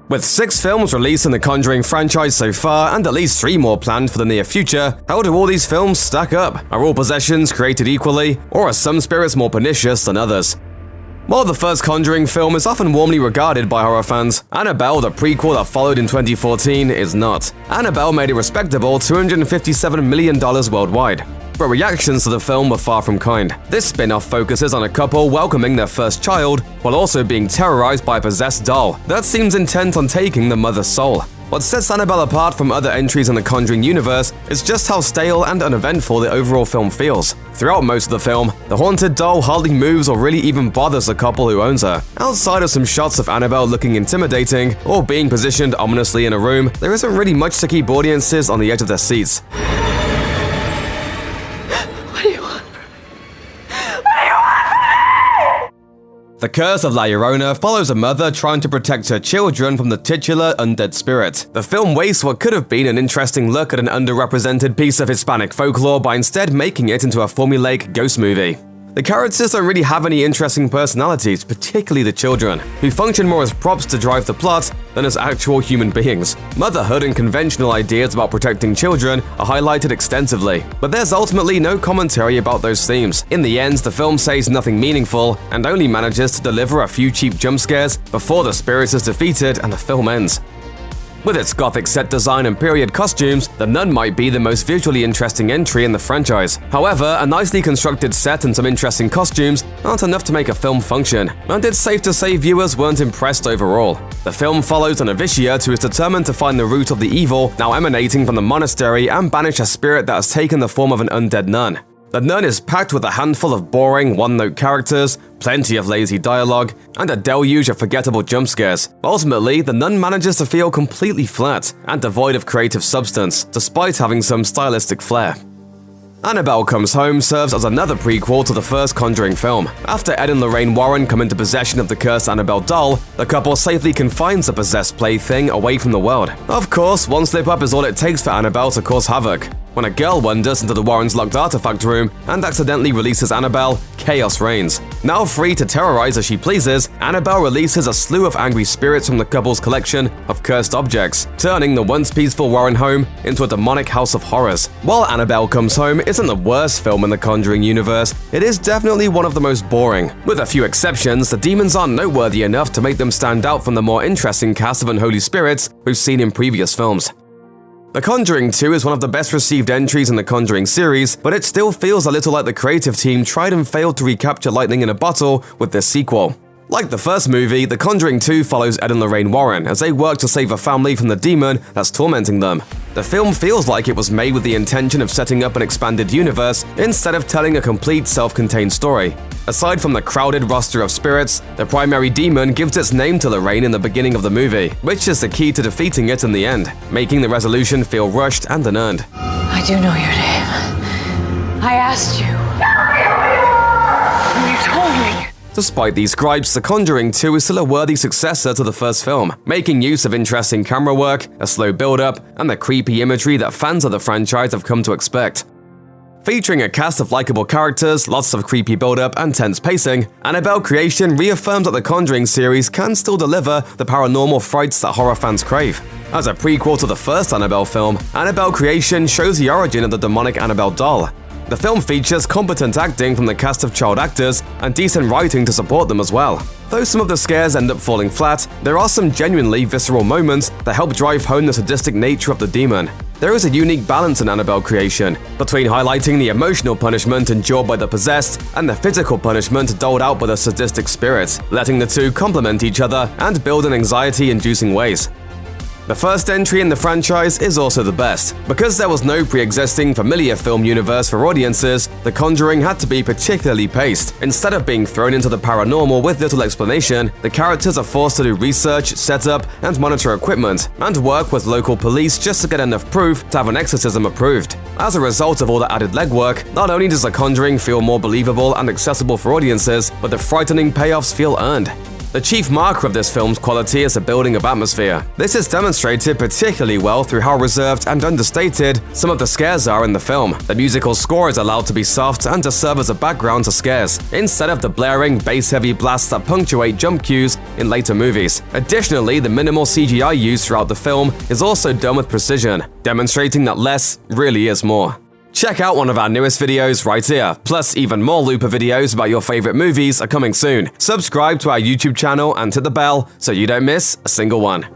With 6 films released in the Conjuring franchise so far, and at least 3 more planned for the near future, how do all these films stack up? Are all possessions created equally, or are some spirits more pernicious than others? While the first Conjuring film is often warmly regarded by horror fans, Annabelle, the prequel that followed in 2014, is not. Annabelle made a respectable $257 million worldwide, but reactions to the film were far from kind. This spin-off focuses on a couple welcoming their first child, while also being terrorized by a possessed doll that seems intent on taking the mother's soul. What sets Annabelle apart from other entries in the Conjuring universe is just how stale and uneventful the overall film feels. Throughout most of the film, the haunted doll hardly moves or really even bothers the couple who owns her. Outside of some shots of Annabelle looking intimidating or being positioned ominously in a room, there isn't really much to keep audiences on the edge of their seats. The Curse of La Llorona follows a mother trying to protect her children from the titular undead spirit. The film wastes what could have been an interesting look at an underrepresented piece of Hispanic folklore by instead making it into a formulaic ghost movie. The characters don't really have any interesting personalities, particularly the children, who function more as props to drive the plot than as actual human beings. Motherhood and conventional ideas about protecting children are highlighted extensively, but there's ultimately no commentary about those themes. In the end, the film says nothing meaningful and only manages to deliver a few cheap jump scares before the spirit is defeated and the film ends. With its gothic set design and period costumes, The Nun might be the most visually interesting entry in the franchise. However, a nicely constructed set and some interesting costumes aren't enough to make a film function, and it's safe to say viewers weren't impressed overall. The film follows a novitiate who is determined to find the root of the evil now emanating from the monastery and banish a spirit that has taken the form of an undead nun. The Nun is packed with a handful of boring, one-note characters, plenty of lazy dialogue, and a deluge of forgettable jump scares. Ultimately, The Nun manages to feel completely flat and devoid of creative substance, despite having some stylistic flair. Annabelle Comes Home serves as another prequel to the first Conjuring film. After Ed and Lorraine Warren come into possession of the cursed Annabelle doll, the couple safely confines the possessed plaything away from the world. Of course, one slip-up is all it takes for Annabelle to cause havoc. When a girl wanders into the Warrens' locked artifact room and accidentally releases Annabelle, chaos reigns. Now free to terrorize as she pleases, Annabelle releases a slew of angry spirits from the couple's collection of cursed objects, turning the once peaceful Warren home into a demonic house of horrors. While Annabelle Comes Home isn't the worst film in the Conjuring universe, it is definitely one of the most boring. With a few exceptions, the demons aren't noteworthy enough to make them stand out from the more interesting cast of unholy spirits we've seen in previous films. The Conjuring 2 is one of the best received entries in the Conjuring series, but it still feels a little like the creative team tried and failed to recapture lightning in a bottle with this sequel. Like the first movie, The Conjuring 2 follows Ed and Lorraine Warren as they work to save a family from the demon that's tormenting them. The film feels like it was made with the intention of setting up an expanded universe instead of telling a complete self-contained story. Aside from the crowded roster of spirits, the primary demon gives its name to Lorraine in the beginning of the movie, which is the key to defeating it in the end, making the resolution feel rushed and unearned. I do know your name. I asked you. You told me. Despite these gripes, The Conjuring 2 is still a worthy successor to the first film, making use of interesting camera work, a slow build-up, and the creepy imagery that fans of the franchise have come to expect. Featuring a cast of likable characters, lots of creepy build-up, and tense pacing, Annabelle Creation reaffirms that the Conjuring series can still deliver the paranormal frights that horror fans crave. As a prequel to the first Annabelle film, Annabelle Creation shows the origin of the demonic Annabelle doll. The film features competent acting from the cast of child actors and decent writing to support them as well. Though some of the scares end up falling flat, there are some genuinely visceral moments that help drive home the sadistic nature of the demon. There is a unique balance in Annabelle Creation between highlighting the emotional punishment endured by the possessed and the physical punishment doled out by the sadistic spirit, letting the two complement each other and build in anxiety-inducing ways. The first entry in the franchise is also the best. Because there was no pre-existing familiar film universe for audiences, The Conjuring had to be particularly paced. Instead of being thrown into the paranormal with little explanation, the characters are forced to do research, set up, and monitor equipment, and work with local police just to get enough proof to have an exorcism approved. As a result of all the added legwork, not only does The Conjuring feel more believable and accessible for audiences, but the frightening payoffs feel earned. The chief marker of this film's quality is the building of atmosphere. This is demonstrated particularly well through how reserved and understated some of the scares are in the film. The musical score is allowed to be soft and to serve as a background to scares, instead of the blaring, bass-heavy blasts that punctuate jump cues in later movies. Additionally, the minimal CGI used throughout the film is also done with precision, demonstrating that less really is more. Check out one of our newest videos right here, plus even more Looper videos about your favorite movies are coming soon. Subscribe to our YouTube channel and hit the bell so you don't miss a single one.